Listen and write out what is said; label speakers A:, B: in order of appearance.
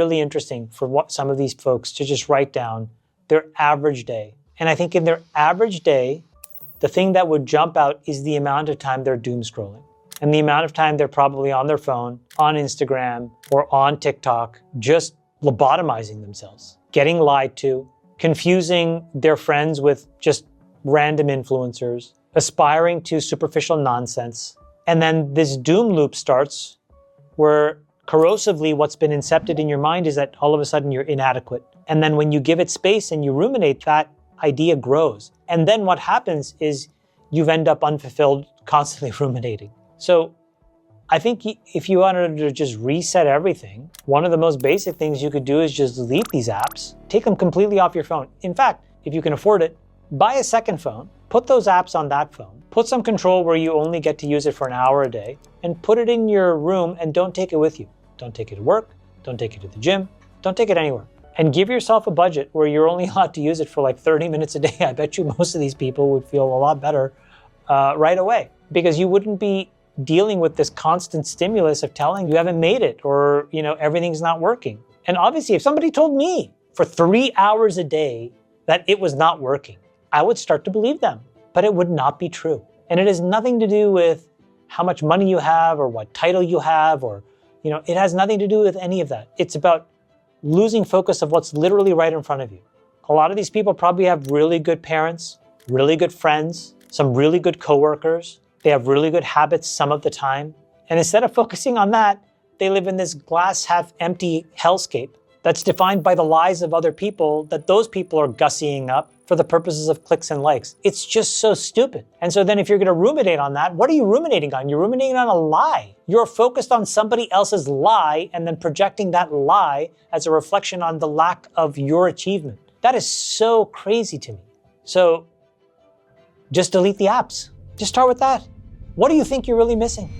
A: really interesting for what some of these folks to just write down their average day. And I think in their average day, the thing that would jump out is the amount of time they're doom scrolling and the amount of time they're probably on their phone, on Instagram, or on TikTok, just lobotomizing themselves, getting lied to, confusing their friends with just random influencers, aspiring to superficial nonsense. And then this doom loop starts where corrosively what's been incepted in your mind is that all of a sudden you're inadequate. And then when you give it space and you ruminate, that idea grows. And then what happens is you've end up unfulfilled, constantly ruminating. So I think if you wanted to just reset everything, one of the most basic things you could do is just delete these apps, take them completely off your phone. In fact, if you can afford it, buy a second phone, put those apps on that phone, put some control where you only get to use it for an hour a day, and put it in your room and don't take it with you. Don't take it to work, don't take it to the gym, don't take it anywhere. And give yourself a budget where you're only allowed to use it for like 30 minutes a day. I bet you most of these people would feel a lot better right away, because you wouldn't be dealing with this constant stimulus of telling you haven't made it or, everything's not working. And obviously, if somebody told me for 3 hours a day that it was not working, I would start to believe them, but it would not be true. And it has nothing to do with how much money you have or what title you have, or, it has nothing to do with any of that. It's about losing focus of what's literally right in front of you. A lot of these people probably have really good parents, really good friends, some really good coworkers. They have really good habits some of the time. And instead of focusing on that, they live in this glass half empty hellscape that's defined by the lies of other people that those people are gussying up for the purposes of clicks and likes. It's just so stupid. And so then if you're going to ruminate on that, what are you ruminating on? You're ruminating on a lie. You're focused on somebody else's lie and then projecting that lie as a reflection on the lack of your achievement. That is so crazy to me. So just delete the apps. Just start with that. What do you think you're really missing?